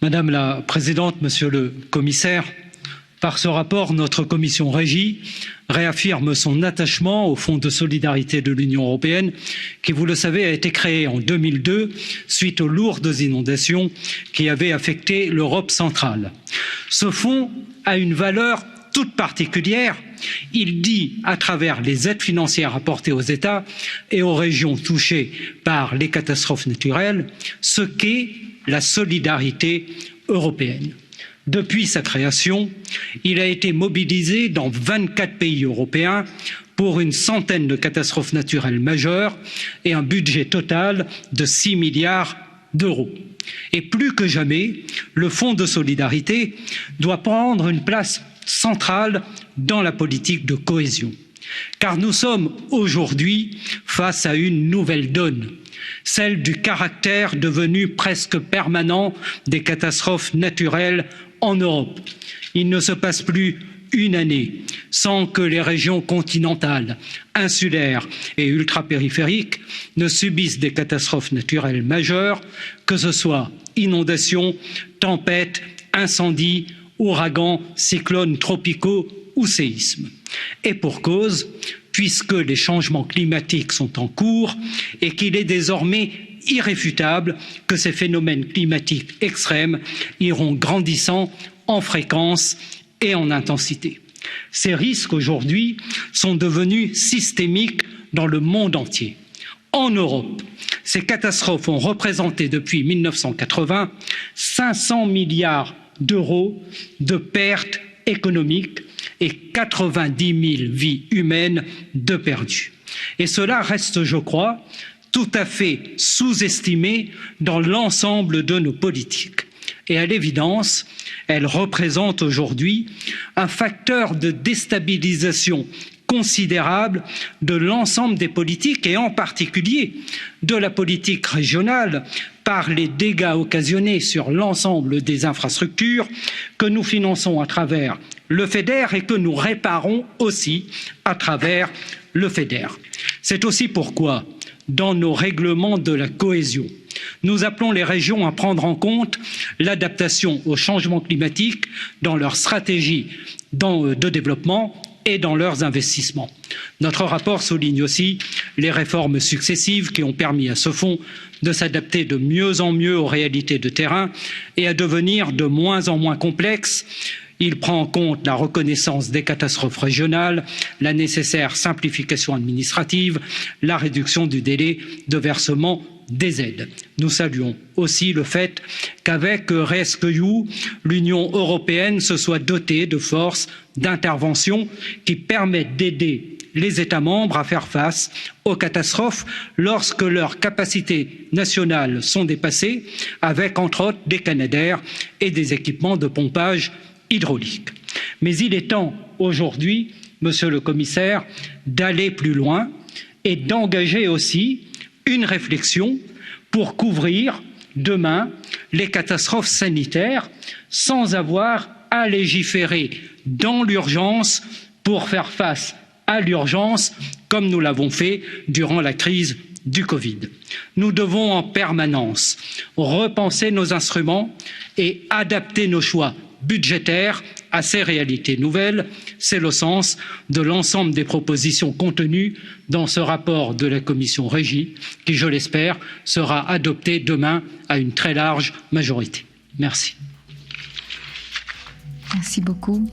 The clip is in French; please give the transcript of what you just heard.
Madame la Présidente, Monsieur le Commissaire, par ce rapport, notre commission Régie réaffirme son attachement au Fonds de solidarité de l'Union européenne qui, vous le savez, a été créé en 2002 suite aux lourdes inondations qui avaient affecté l'Europe centrale. Ce fonds a une valeur toute particulière. Il dit, à travers les aides financières apportées aux États et aux régions touchées par les catastrophes naturelles, ce qu'est la solidarité européenne. Depuis sa création, il a été mobilisé dans 24 pays européens pour une centaine de catastrophes naturelles majeures et un budget total de 6 milliards d'euros. Et plus que jamais, le Fonds de solidarité doit prendre une place centrale dans la politique de cohésion. Car nous sommes aujourd'hui face à une nouvelle donne, celle du caractère devenu presque permanent des catastrophes naturelles en Europe. Il ne se passe plus une année sans que les régions continentales, insulaires et ultrapériphériques ne subissent des catastrophes naturelles majeures, que ce soit inondations, tempêtes, incendies, ouragans, cyclones tropicaux ou séismes. Et pour cause, puisque les changements climatiques sont en cours et qu'il est désormais irréfutable que ces phénomènes climatiques extrêmes iront grandissant en fréquence et en intensité. Ces risques aujourd'hui sont devenus systémiques dans le monde entier. En Europe, ces catastrophes ont représenté depuis 1980 500 milliards d'euros de pertes économiques et 90 000 vies humaines de perdues. Et cela reste, je crois, tout à fait sous-estimé dans l'ensemble de nos politiques. Et à l'évidence, elle représente aujourd'hui un facteur de déstabilisation considérable de l'ensemble des politiques et en particulier de la politique régionale par les dégâts occasionnés sur l'ensemble des infrastructures que nous finançons à travers le FEDER et que nous réparons aussi à travers le FEDER. C'est aussi pourquoi, dans nos règlements de la cohésion, nous appelons les régions à prendre en compte l'adaptation au changement climatique dans leur stratégie de développement et dans leurs investissements. Notre rapport souligne aussi les réformes successives qui ont permis à ce fonds de s'adapter de mieux en mieux aux réalités de terrain et à devenir de moins en moins complexe. Il prend en compte la reconnaissance des catastrophes régionales, la nécessaire simplification administrative, la réduction du délai de versement des aides. Nous saluons aussi le fait qu'avec RescEU, l'Union européenne se soit dotée de forces d'intervention qui permettent d'aider les États membres à faire face aux catastrophes lorsque leurs capacités nationales sont dépassées, avec entre autres des Canadair et des équipements de pompage hydraulique. Mais il est temps aujourd'hui, Monsieur le Commissaire, d'aller plus loin et d'engager aussi une réflexion pour couvrir demain les catastrophes sanitaires sans avoir à légiférer dans l'urgence pour faire face à l'urgence comme nous l'avons fait durant la crise du Covid. Nous devons en permanence repenser nos instruments et adapter nos choix budgétaires à ces réalités nouvelles. C'est le sens de l'ensemble des propositions contenues dans ce rapport de la commission Régie qui, je l'espère, sera adopté demain à une très large majorité. Merci. Merci beaucoup.